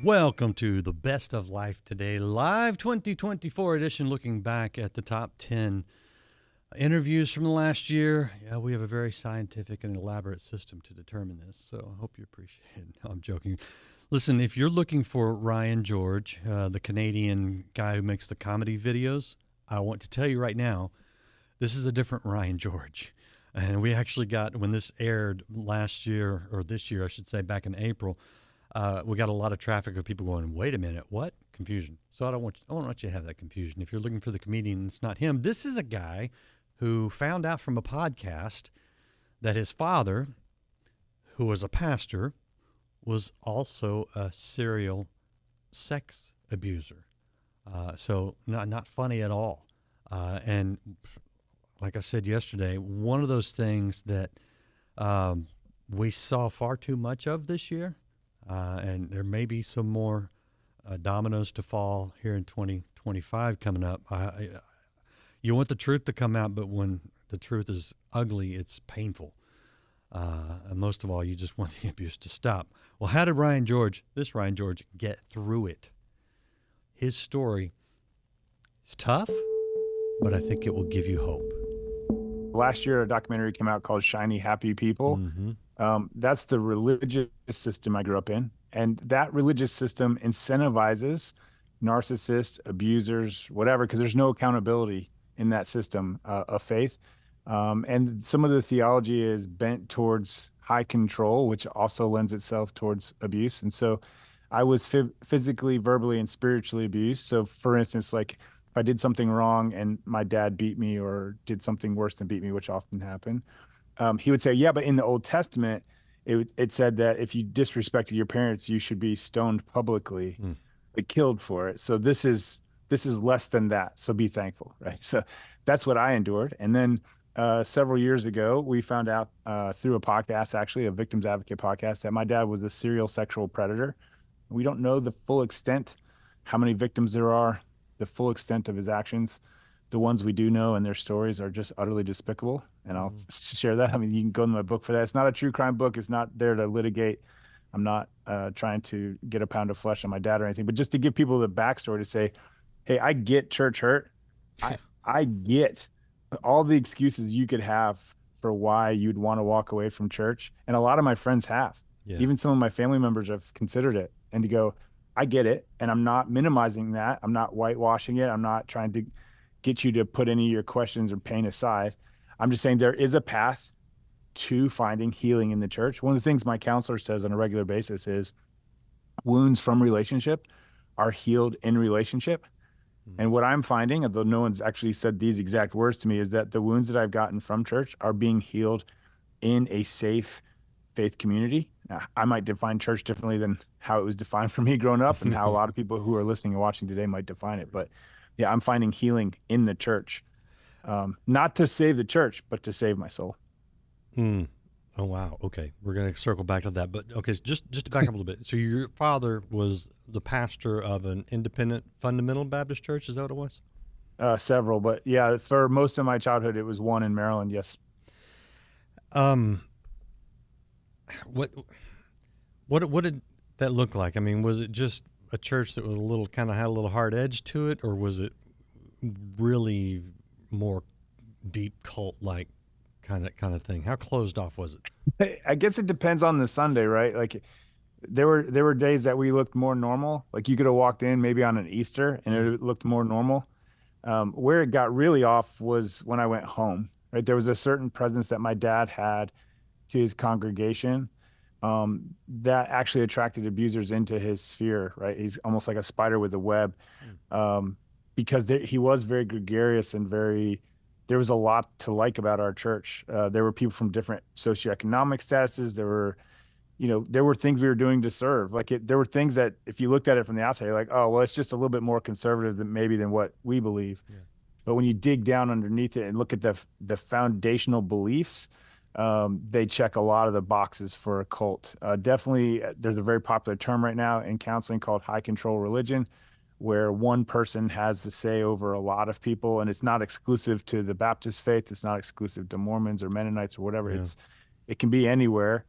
Welcome to the Best of Life Today, live 2024 edition, looking back at the top 10 interviews from the last year. Yeah, we have a very scientific and elaborate system to determine this, so I hope you appreciate it. No, I'm joking. Listen, if you're looking for Ryan George, the Canadian guy who makes the comedy videos, I want to tell you right now, this is a different Ryan George. And we actually got, when this aired last year, or this year, I should say, back in April, we got a lot of traffic of people going, wait a minute, what? Confusion. So I don't want you to have that confusion. If you're looking for the comedian, it's not him. This is a guy who found out from a podcast that his father, who was a pastor, was also a serial sex abuser. So not funny at all. And like I said yesterday, one of those things that we saw far too much of this year. And there may be some more dominoes to fall here in 2025 coming up. You want the truth to come out, but when the truth is ugly, it's painful. And most of all, you just want the abuse to stop. Well, how did this Ryan George, get through it? His story is tough, but I think it will give you hope. Last year, a documentary came out called Shiny Happy People. Mm-hmm. That's the religious system I grew up in. And that religious system incentivizes narcissists, abusers, whatever, because there's no accountability in that system of faith. And some of the theology is bent towards high control, which also lends itself towards abuse. And so I was physically, verbally, and spiritually abused. So for instance, like if I did something wrong and my dad beat me or did something worse than beat me, which often happened, he would say, yeah, but in the Old Testament, it said that if you disrespected your parents, you should be stoned publicly, killed for it. So this is less than that. So be thankful, right? So that's what I endured. And then several years ago, we found out through a podcast, actually a victims advocate podcast, that my dad was a serial sexual predator. We don't know the full extent, how many victims there are, the full extent of his actions. The ones we do know and their stories are just utterly despicable. And I'll share that. I mean, you can go to my book for that. It's not a true crime book. It's not there to litigate. I'm not trying to get a pound of flesh on my dad or anything, but just to give people the backstory to say, hey, I get church hurt. I get all the excuses you could have for why you'd want to walk away from church. And a lot of my friends have. Yeah. Even some of my family members have considered it. And to go, I get it. And I'm not minimizing that. I'm not whitewashing it. I'm not trying to get you to put any of your questions or pain aside. I'm just saying there is a path to finding healing in the church. One of the things my counselor says on a regular basis is wounds from relationship are healed in relationship. And what I'm finding, although no one's actually said these exact words to me, is that the wounds that I've gotten from church are being healed in a safe faith community. Now, I might define church differently than how it was defined for me growing up and how a lot of people who are listening and watching today might define it. But yeah, I'm finding healing in the church, not to save the church, but to save my soul. Oh, wow. Okay. We're going to circle back to that. But okay, so just to back up a little bit. So your father was the pastor of an independent fundamental Baptist church. Is that what it was? Several, but yeah, for most of my childhood, it was one in Maryland. Yes. What did that look like? I mean, was it just a church that was had a little hard edge to it, or was it really more deep cult-like kind of thing? How closed off was it? I guess it depends on the Sunday, right? Like there were days that we looked more normal. Like you could have walked in maybe on an Easter and it looked more normal. Where it got really off was when I went home, right? There was a certain presence that my dad had to his congregation that actually attracted abusers into his sphere, right? He's almost like a spider with a web, because he was very gregarious and there was a lot to like about our church. There were people from different socioeconomic statuses. There were things we were doing to serve. There were things that if you looked at it from the outside, you're like, oh, well, it's just a little bit more conservative than what we believe. Yeah. But when you dig down underneath it and look at the foundational beliefs, they check a lot of the boxes for a cult. Definitely, there's a very popular term right now in counseling called high control religion, where one person has the say over a lot of people, and it's not exclusive to the Baptist faith. It's not exclusive to Mormons or Mennonites or whatever. Yeah. It can be anywhere.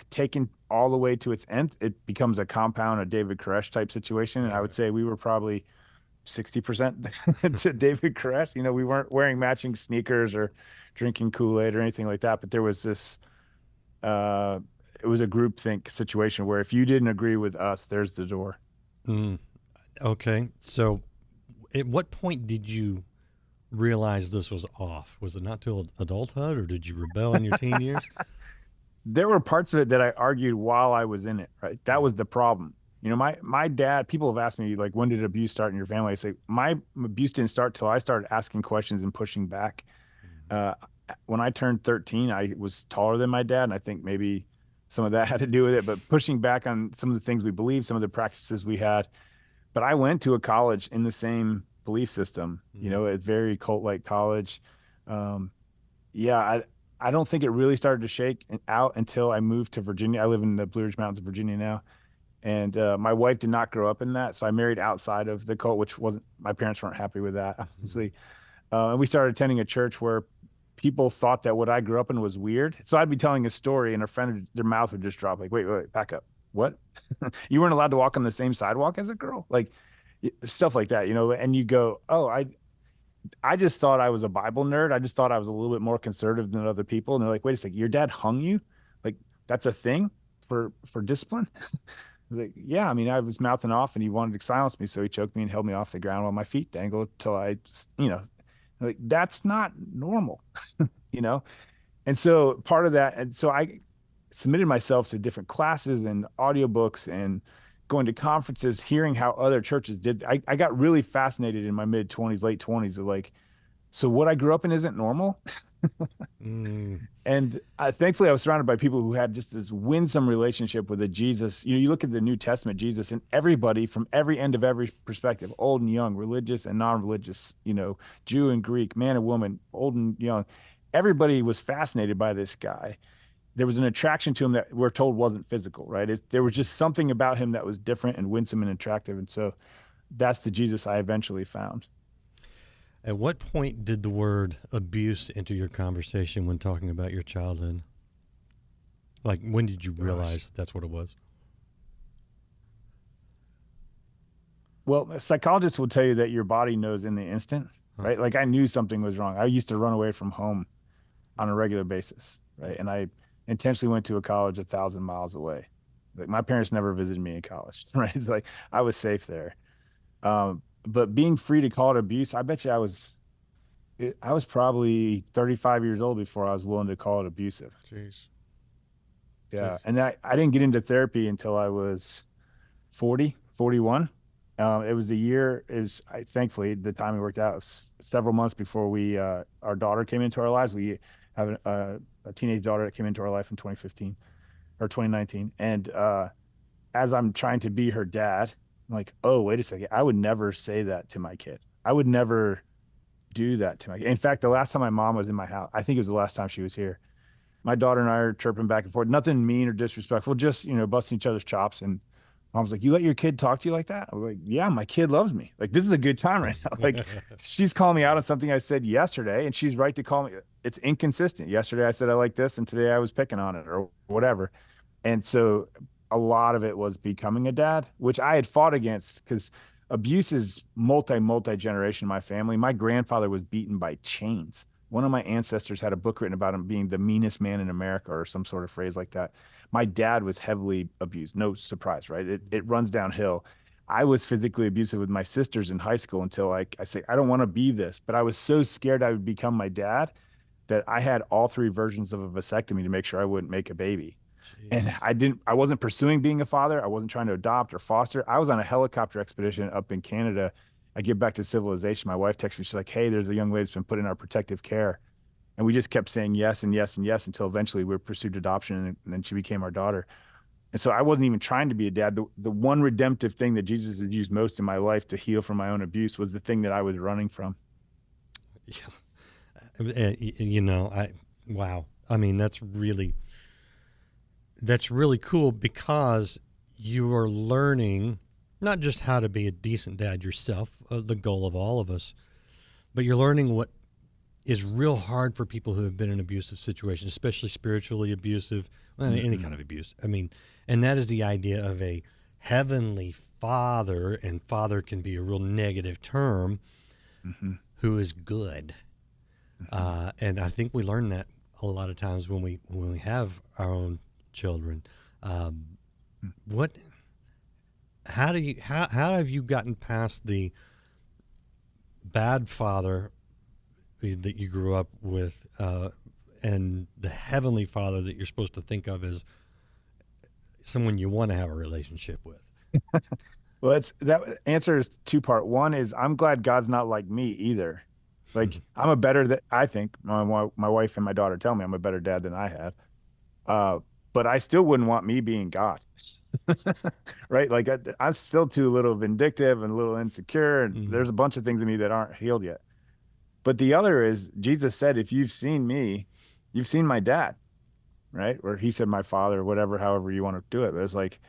taken all the way to its nth, it becomes a compound, a David Koresh type situation. And I would say we were probably 60% to David Koresh. We weren't wearing matching sneakers or drinking Kool-Aid or anything like that, but there was this, uh, it was a groupthink situation where if you didn't agree with us, there's the door. Mm, okay. So at what point did you realize this was off? Was it not till adulthood, or did you rebel in your teen years? There were parts of it that I argued while I was in it, right? That was the problem. My dad, people have asked me, like, when did abuse start in your family? I say, my abuse didn't start till I started asking questions and pushing back. Uh, when I turned 13, I was taller than my dad. And I think maybe some of that had to do with it, but pushing back on some of the things we believed, some of the practices we had. But I went to a college in the same belief system, a very cult-like college. Um, yeah, I don't think it really started to shake out until I moved to Virginia. I live in the Blue Ridge Mountains of Virginia now. And my wife did not grow up in that. So I married outside of the cult, which wasn't, my parents weren't happy with that, obviously. And we started attending a church where people thought that what I grew up in was weird. So I'd be telling a story and a friend, their mouth would just drop like, wait, back up. What? You weren't allowed to walk on the same sidewalk as a girl? Like stuff like that, and you go, oh, I just thought I was a Bible nerd. I just thought I was a little bit more conservative than other people. And they're like, wait a second, your dad hung you? Like, that's a thing for discipline? I was like, yeah, I mean, I was mouthing off and he wanted to silence me. So he choked me and held me off the ground while my feet dangled till like, that's not normal, you know? And so part of that, and so I submitted myself to different classes and audiobooks and going to conferences, hearing how other churches did. I got really fascinated in my mid 20s, late 20s of like, so what I grew up in isn't normal. And thankfully I was surrounded by people who had just this winsome relationship with a Jesus. You look at the New Testament Jesus, and everybody from every end of every perspective, old and young, religious and non-religious, Jew and Greek, man and woman, old and young, everybody was fascinated by this guy. There was an attraction to him that we're told wasn't physical, right? There was just something about him that was different and winsome and attractive. And so that's the Jesus I eventually found. At what point did the word abuse enter your conversation when talking about your childhood? Like, when did you realize that's what it was? Well, psychologists will tell you that your body knows in the instant, right? Like, I knew something was wrong. I used to run away from home on a regular basis, right? And I intentionally went to a college 1,000 miles away. Like, my parents never visited me in college, right? It's like I was safe there. But being free to call it abuse, I bet you I was probably 35 years old before I was willing to call it abusive. Jeez. Yeah. Jeez. And I didn't get into therapy until I was 41. It was a year thankfully the timing worked out. It was several months before our daughter came into our lives. We have a teenage daughter that came into our life in 2015 or 2019. And as I'm trying to be her dad, I'm like, oh, wait a second. I would never say that to my kid. I would never do that to my kid. In fact, the last time my mom was in my house, I think it was the last time she was here, my daughter and I are chirping back and forth, nothing mean or disrespectful, just, busting each other's chops. And mom's like, you let your kid talk to you like that? I'm like, yeah, my kid loves me. Like, this is a good time right now. Like, she's calling me out on something I said yesterday, and she's right to call me. It's inconsistent. Yesterday I said I like this, and today I was picking on it or whatever. And so a lot of it was becoming a dad, which I had fought against because abuse is multi-generation in my family. My grandfather was beaten by chains. One of my ancestors had a book written about him being the meanest man in America or some sort of phrase like that. My dad was heavily abused. No surprise, right? It runs downhill. I was physically abusive with my sisters in high school until I say, I don't want to be this, but I was so scared I would become my dad that I had all 3 versions of a vasectomy to make sure I wouldn't make a baby. Jeez. And I wasn't pursuing being a father. I wasn't trying to adopt or foster. I was on a helicopter expedition up in Canada. I get back to civilization. My wife texts me. She's like, hey, there's a young lady that's been put in our protective care. And we just kept saying yes and yes and yes until eventually we pursued adoption, and then she became our daughter. And so I wasn't even trying to be a dad. The one redemptive thing that Jesus has used most in my life to heal from my own abuse was the thing that I was running from. Yeah. Wow. I mean, that's really cool because you are learning not just how to be a decent dad yourself, the goal of all of us, but you're learning what is real hard for people who have been in abusive situations, especially spiritually abusive, well, any kind of abuse. I mean, and that is the idea of a heavenly father, and father can be a real negative term, Mm-hmm. who is good. Mm-hmm. And I think we learn that a lot of times when we have our own children. What? How have you gotten past the bad father that you grew up with, and the heavenly father that you're supposed to think of as someone you want to have a relationship with? Well, it's that answer is two-part. One is I'm glad God's not like me either. Like I'm a better that I think my wife and my daughter tell me I'm a better dad than I have. Uh, but I still wouldn't want me being God, right? Like I'm still too little vindictive and a little insecure, and Mm-hmm. there's a bunch of things in me that aren't healed yet. But the other is Jesus said, "If you've seen me, you've seen my dad," right? Or he said my father, whatever, however you want to do it. But it's like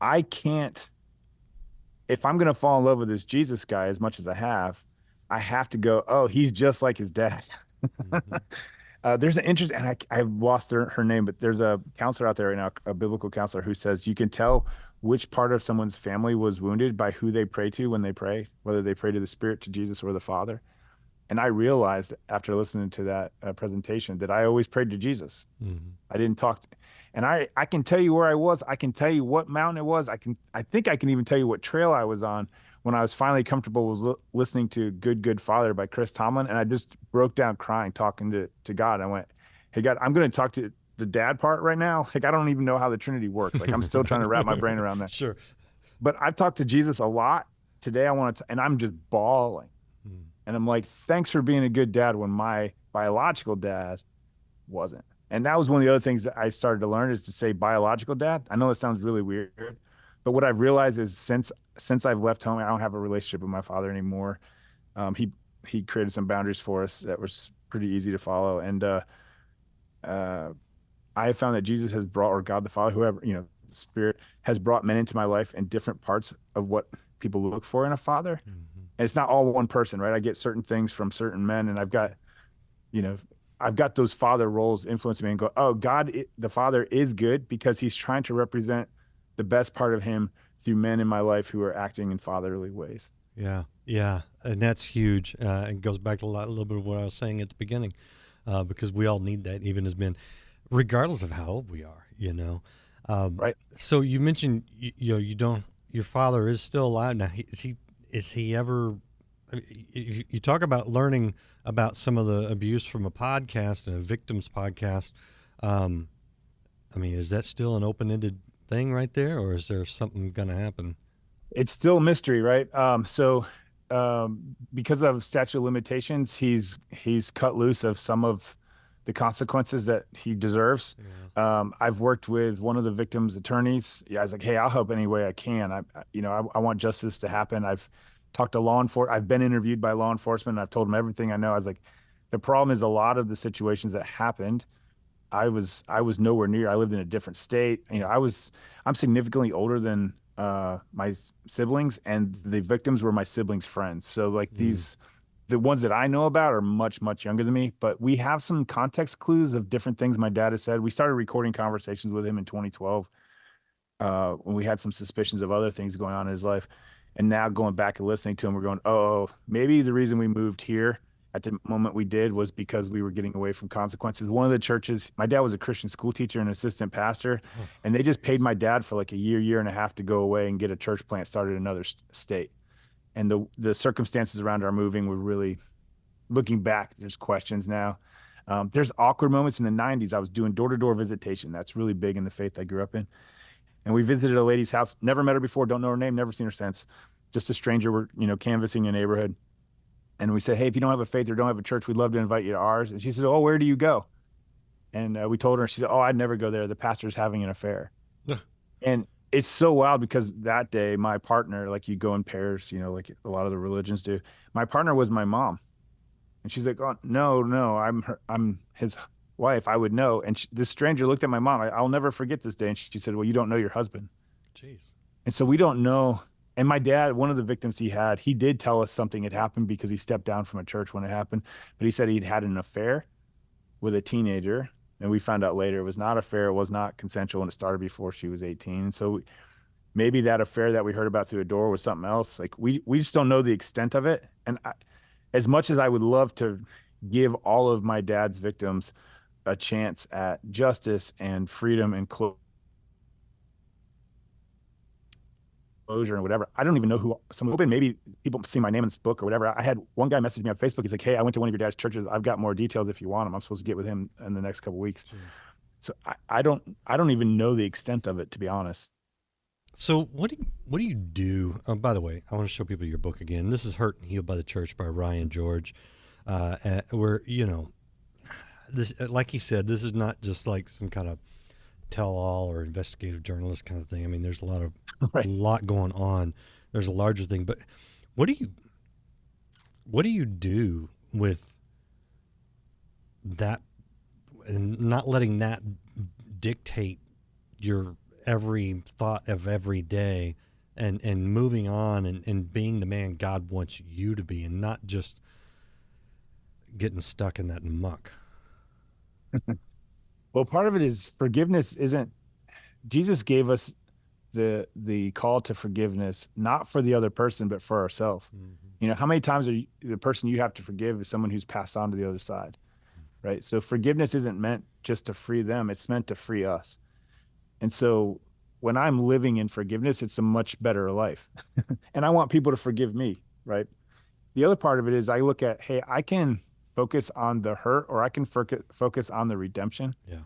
I can't if I'm gonna fall in love with this Jesus guy as much as I have to go, oh, he's just like his dad. Mm-hmm. There's an interest, and I've lost her name, but there's a counselor out there right now, a biblical counselor, who says you can tell which part of someone's family was wounded by who they pray to when they pray, whether they pray to the Spirit, to Jesus, or the Father. And I realized after listening to that presentation that I always prayed to Jesus. Mm-hmm. I didn't talk to, and I can tell you where I was. I can tell you what mountain it was. I think I can even tell you what trail I was on when I was finally comfortable was listening to Good Father by Chris Tomlin. And I just broke down crying, talking to God. I went, hey God, I'm going to talk to the dad part right now. Like, I don't even know how the Trinity works. Like I'm still trying to wrap my brain around that, Sure. but I've talked to Jesus a lot today. I want to, and I'm just bawling. Mm. And I'm like, thanks for being a good dad when my biological dad wasn't. And that was one of the other things that I started to learn is to say biological dad. I know it sounds really weird, but what I've realized is since I've left home, I don't have a relationship with my father anymore. He created some boundaries for us that was pretty easy to follow, and uh, I have found that Jesus has brought, or God the Father, whoever, the Spirit has brought men into my life in different parts of what people look for in a father. Mm-hmm. And it's not all one person, right? I get certain things from certain men, and you know, I've got those father roles influencing me and go, oh, the Father is good because he's trying to represent the best part of him through men in my life who are acting in fatherly ways. Yeah, yeah, and that's huge. It goes back to a little bit of what I was saying at the beginning, because we all need that, even as men, regardless of how old we are. Right. So you mentioned you don't. Your father is still alive now. Is he ever? I mean, you talk about learning about some of the abuse from a podcast and a victim's podcast. Um, I mean, is that still an open-ended thing right there, or is there something going to happen? It's still a mystery, right? Because of statute of limitations, he's cut loose of some of the consequences that he deserves. Yeah. I've worked with one of the victim's attorneys. Yeah, I was like, hey, I'll help any way I can. I want justice to happen. I've talked to law enforcement. I've been interviewed by law enforcement. And I've told them everything I know. I was like, the problem is a lot of the situations that happened I was nowhere near. I lived in a different state. I'm significantly older than my siblings, and the victims were my siblings' friends. So like Mm. the ones that I know about are much younger than me. But we have some context clues of different things my dad has said. We started recording conversations with him in 2012 when we had some suspicions of other things going on in his life. And now going back and listening to him, we're going, oh, maybe the reason we moved here at the moment we did was because we were getting away from consequences. One of the churches, my dad was a Christian school teacher and assistant pastor, Oh, and they just paid geez. my dad for like a year and a half to go away and get a church plant started in another state. And the circumstances around our moving were really, looking back, there's questions now. There's awkward moments in the 90s. I was doing door-to-door visitation. That's really big in the faith I grew up in. And we visited a lady's house, never met her before, don't know her name, never seen her since. Just a stranger. We're, canvassing a neighborhood. And we said, hey, if you don't have a faith or don't have a church, we'd love to invite you to ours. And she said, oh, where do you go? And we told her, she said, oh, I'd never go there. The pastor's having an affair. Yeah. And it's so wild because that day, my partner, like you go in pairs, like a lot of the religions do. My partner was my mom. And she's like, oh, no, I'm his wife. I would know. And this stranger looked at my mom. I'll never forget this day. And she said, well, you don't know your husband. Jeez. And so we don't know. And my dad, one of the victims he did tell us something had happened because he stepped down from a church when it happened. But he said he'd had an affair with a teenager. And we found out later it was not a affair. It was not consensual. And it started before she was 18. So maybe that affair that we heard about through a door was something else. Like we just don't know the extent of it. And as much as I would love to give all of my dad's victims a chance at justice and freedom and closure and whatever, I don't even know who someone open. Maybe people see my name in this book or whatever. I had one guy message me on Facebook. He's like, "Hey, I went to one of your dad's churches. I've got more details if you want them. I'm supposed to get with him in the next couple of weeks." Jeez. So I don't even know the extent of it, to be honest. So what do you do? By the way, I want to show people your book again. This is Hurt and Healed by the Church by Ryan George. Where, you know, this, like he said, this is not just like some kind of tell-all or investigative journalist kind of thing. I mean, there's Right. a lot going on. There's a larger thing, but what do you do with that and not letting that dictate your every thought of every day, and moving on and being the man God wants you to be, and not just getting stuck in that muck? Well, part of it is forgiveness isn't, Jesus gave us the call to forgiveness, not for the other person, but for ourselves. Mm-hmm. You know, how many times the person you have to forgive is someone who's passed on to the other side, right? So forgiveness isn't meant just to free them, it's meant to free us. And so when I'm living in forgiveness, it's a much better life. And I want people to forgive me, right? The other part of it is I look at, hey, I can focus on the hurt, or I can focus on the redemption. Yeah.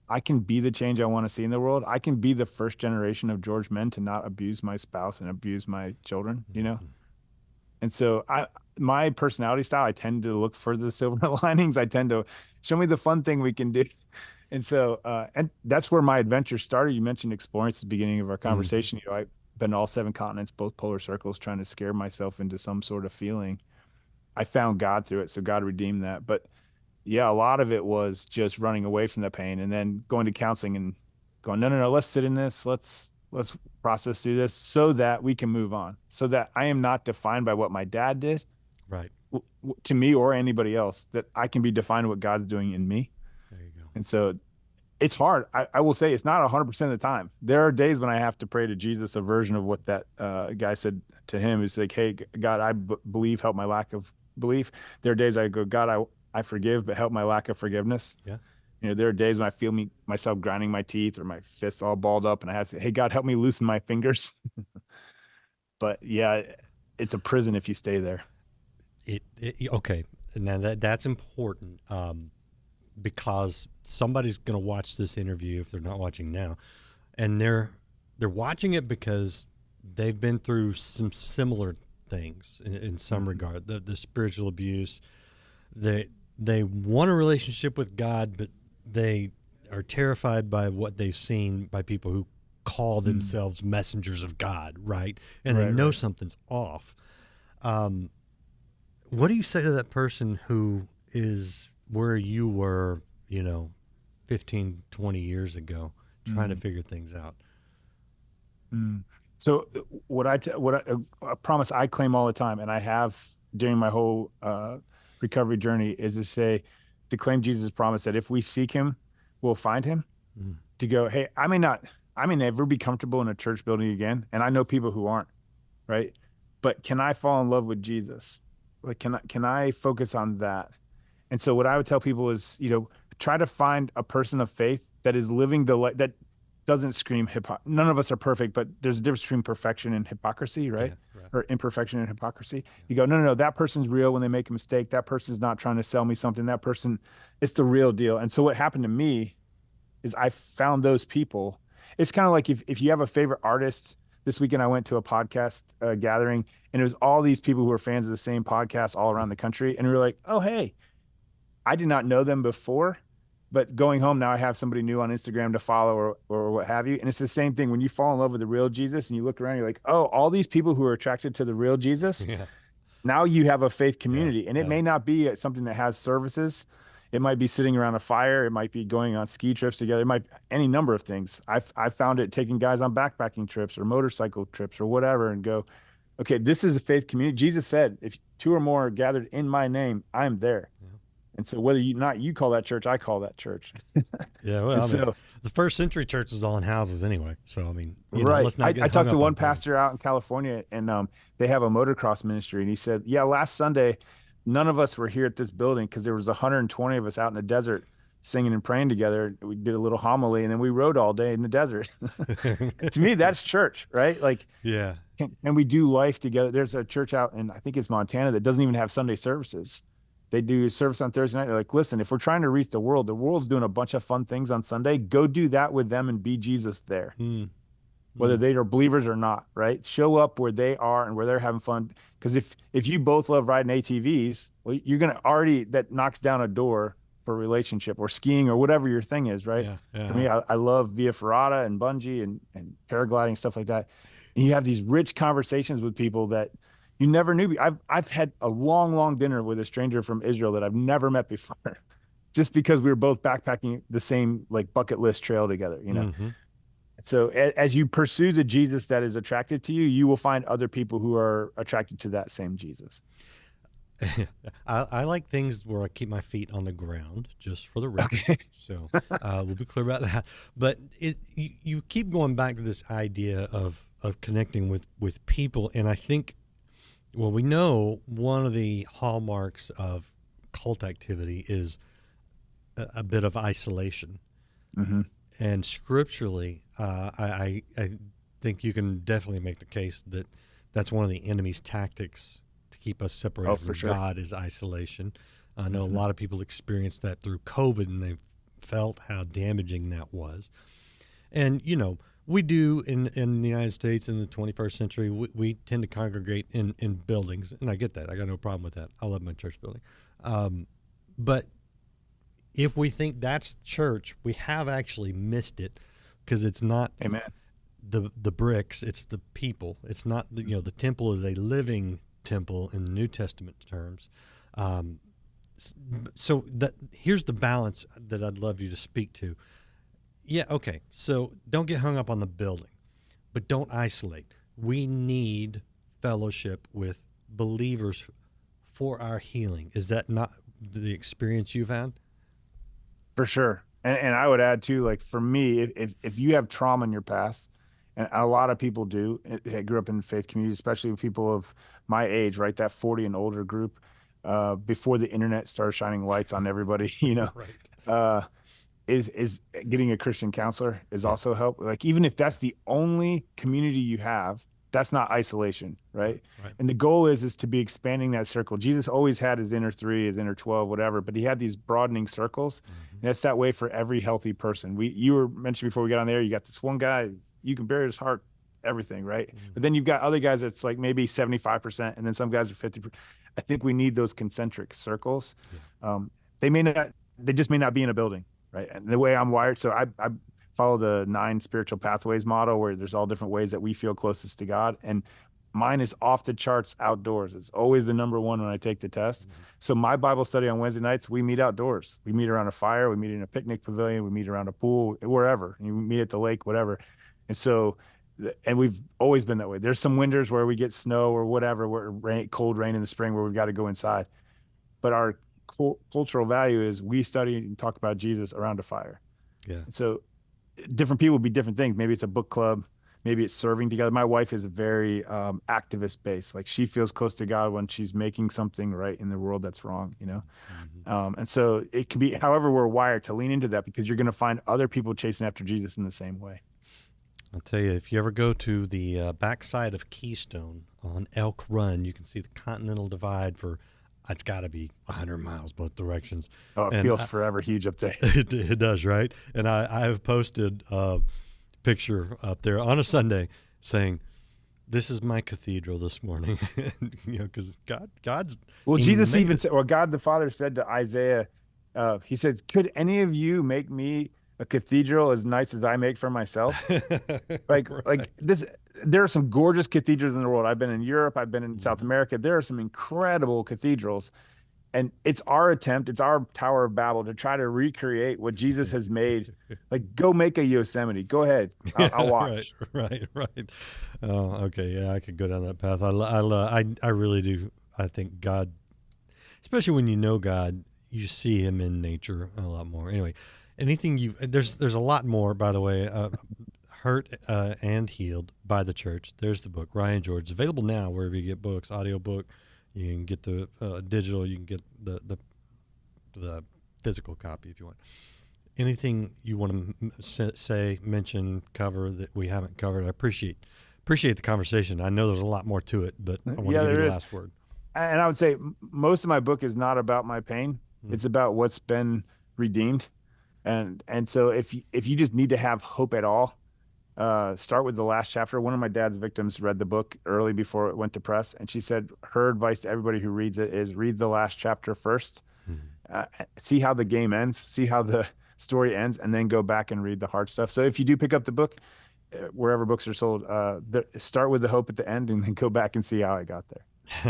I can be the change I want to see in the world. I can be the first generation of George men to not abuse my spouse and abuse my children, you know? Mm-hmm. And so my personality style, I tend to look for the silver linings. I tend to show me the fun thing we can do. And so, and that's where my adventure started. You mentioned exploring at the beginning of our conversation. Mm-hmm. You know, I've been to all 7 continents, both polar circles, trying to scare myself into some sort of feeling. I found God through it. So God redeemed that. But yeah, a lot of it was just running away from the pain and then going to counseling and going, no, let's sit in this. Let's process through this so that we can move on, so that I am not defined by what my dad did, Right. To me or anybody else, that I can be defined by what God's doing in me. There you go. And so it's hard. I will say it's not 100% of the time. There are days when I have to pray to Jesus a version of what that guy said to him. It's like, hey, God, I believe, help my lack of belief. There are days I go, God, I forgive, but help my lack of forgiveness. Yeah. You know, there are days when I feel myself grinding my teeth or my fists all balled up, and I have to say, hey, God, help me loosen my fingers. But yeah, it's a prison if you stay there. Okay. Now that's important, because somebody's going to watch this interview if they're not watching now, and they're watching it because they've been through some similar things in some Mm-hmm. regard. The spiritual abuse. They want a relationship with God, but they are terrified by what they've seen by people who call themselves messengers of God, right? And they know something's off. What do you say to that person who is where you were, 15, 20 years ago, trying to figure things out? So a promise I claim all the time, and I have during my whole recovery journey, is to claim Jesus' promise that if we seek him, we'll find him. To go, hey, I may never be comfortable in a church building again, and I know people who aren't, right? But can I fall in love with Jesus? Like, can I focus on that? And so what I would tell people is, try to find a person of faith that is living the life that doesn't scream none of us are perfect, but there's a difference between perfection and hypocrisy, right? Yeah, right. Or imperfection and hypocrisy. You go, no, that person's real when they make a mistake. That person's not trying to sell me something. That person, it's the real deal. And so what happened to me is I found those people. It's kind of like if you have a favorite artist. This weekend I went to a podcast gathering, and it was all these people who were fans of the same podcast all around the country. And we were like, oh, hey, I did not know them before, but going home now I have somebody new on Instagram to follow or what have you. And it's the same thing when you fall in love with the real Jesus and you look around, you're like, oh, all these people who are attracted to the real Jesus. Yeah. Now you have a faith community, Yeah, and it yeah. may not be something that has services. It might be sitting around a fire. It might be going on ski trips together. It might be any number of things. I found it taking guys on backpacking trips or motorcycle trips or whatever and go, okay, this is a faith community. Jesus said, if two or more are gathered in my name, I'm there. Yeah. And so whether you call that church, I call that church. Yeah, well, And I mean, so, the first century church was all in houses anyway. So I mean, right. let's not get I hung talked to up one on buildings. pastor out in California, and they have a motocross ministry. And he said, yeah, last Sunday, none of us were here at this building because there was 120 of us out in the desert singing and praying together. We did a little homily, and then we rode all day in the desert. To me, that's church, right? Like, Yeah, and we do life together. There's a church out in, I think it's Montana, that doesn't even have Sunday services. They do service on Thursday night. They're like, listen, if we're trying to reach the world's doing a bunch of fun things on Sunday. Go do that with them and be Jesus there, mm, whether mm, they are believers or not, right? Show up where they are and where they're having fun. Because if you both love riding ATVs, well, you're gonna already, that knocks down a door for a relationship, or skiing or whatever your thing is, right? yeah, For yeah. me, I love via ferrata and bungee and paragliding, stuff like that. And you have these rich conversations with people that you never knew. I've had a long dinner with a stranger from Israel that I've never met before, just because we were both backpacking the same like bucket list trail together, you know. Hmm. So as you pursue the Jesus that is attractive to you, you will find other people who are attracted to that same Jesus. I like things where I keep my feet on the ground, just for the record. Okay. So we'll be clear about that. But you keep going back to this idea of connecting with people, and I think, well, we know one of the hallmarks of cult activity is a bit of isolation. Mm-hmm. And scripturally, I think you can definitely make the case that that's one of the enemy's tactics to keep us separated Oh, from for sure. God is isolation. I know a Mm-hmm. lot of people experienced that through COVID, and they've felt how damaging that was. And, we do in the United States in the 21st century, we tend to congregate in buildings, and I get that. I got no problem with that. I love my church building. But if we think that's church, we have actually missed it, because it's not Amen. the bricks, it's the people. It's not the temple is a living temple in the New Testament terms. So here's the balance that I'd love you to speak to. Yeah, okay. So don't get hung up on the building, but don't isolate. We need fellowship with believers for our healing. Is that not the experience you've had? For sure. And I would add too, like for me, if you have trauma in your past, and a lot of people do, I grew up in faith communities, especially people of my age, right? That 40 and older group, before the internet started shining lights on everybody, Right. uh, is getting a Christian counselor is Yeah. also help. Like, even if that's the only community you have, that's not isolation, right? Right. And the goal is to be expanding that circle. Jesus always had his inner three, his inner 12, whatever, but he had these broadening circles. Mm-hmm. And that's that way for every healthy person. You were mentioned before we got on there, you got this one guy, you can bear his heart, everything, right? Mm-hmm. But then you've got other guys that's like maybe 75%, and then some guys are 50%. I think we need those concentric circles. Yeah. They just may not be in a building, right? And the way I'm wired, so I follow the 9 spiritual pathways model, where there's all different ways that we feel closest to God. And mine is off the charts outdoors. It's always the number one when I take the test. Mm-hmm. So my Bible study on Wednesday nights, we meet outdoors. We meet around a fire. We meet in a picnic pavilion. We meet around a pool, wherever. And we meet at the lake, whatever. And so, and we've always been that way. There's some winters where we get snow or whatever, where cold rain in the spring, where we've got to go inside. But our cultural value is we study and talk about Jesus around a fire. Yeah. So different people be different things. Maybe it's a book club. Maybe it's serving together. My wife is very activist based. Like, she feels close to God when she's making something right in the world that's wrong, Mm-hmm. And so it can be, however we're wired, to lean into that, because you're going to find other people chasing after Jesus in the same way. I'll tell you, if you ever go to the backside of Keystone on Elk Run, you can see the Continental Divide for, it's got to be 100 miles both directions. Oh, it And feels forever huge up there. it does, right? And I have posted a picture up there on a Sunday saying, "This is my cathedral this morning," because God's. Well, He Jesus made even it. said, or God the Father said to Isaiah, he says, could any of you make me a cathedral as nice as I make for myself? Like, Right. this, there are some gorgeous cathedrals in the world. I've been in Europe, I've been in South Mhm. America. There are some incredible cathedrals. And it's our attempt, it's our Tower of Babel to try to recreate what Jesus has made. Like, go make a Yosemite. Go ahead. I'll Right, watch. right. Oh, okay. Yeah, I could go down that path. I really do. I think God, especially when you know God, you see Him in nature a lot more. Anyway, there's a lot more. By the way, Hurt and Healed by the Church. There's the book. Ryan George. It's available now wherever you get books. Audio book. You can get the digital. You can get the physical copy if you want. Anything you want to say, mention, cover that we haven't covered? I appreciate the conversation. I know there's a lot more to it, but I want to give you the last word. And I would say most of my book is not about my pain. It's about what's been redeemed. And so if you just need to have hope at all, start with the last chapter. One of my dad's victims read the book early before it went to press, and she said her advice to everybody who reads it is read the last chapter first, see how the game ends, see how the story ends, and then go back and read the hard stuff. So if you do pick up the book, wherever books are sold, start with the hope at the end, and then go back and see how I got there.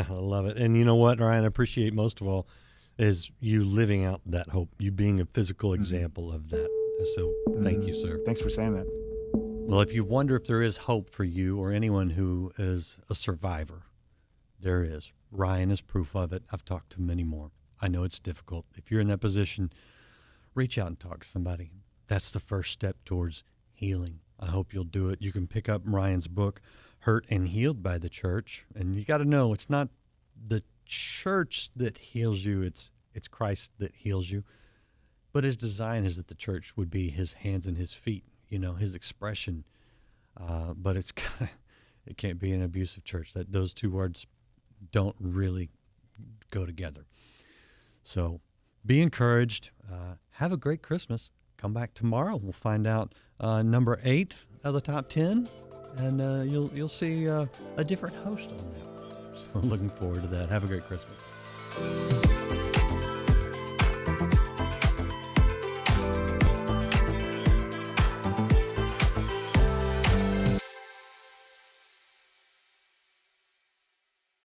I love it. And you know what, Ryan, I appreciate most of all is you living out that hope, you being a physical example of that. So thank you, sir. Thanks for saying that. Well, if you wonder if there is hope for you or anyone who is a survivor, there is. Ryan is proof of it. I've talked to many more. I know it's difficult. If you're in that position, reach out and talk to somebody. That's the first step towards healing. I hope you'll do it. You can pick up Ryan's book, Hurt and Healed by the Church. And you got to know it's not the church that heals you. It's Christ that heals you. But his design is that the church would be his hands and his feet, his expression. But it can't be an abusive church. That those two words don't really go together. So be encouraged. Have a great Christmas. Come back tomorrow. We'll find out number 8 of the top 10, and you'll see a different host on that. So looking forward to that. Have a great Christmas.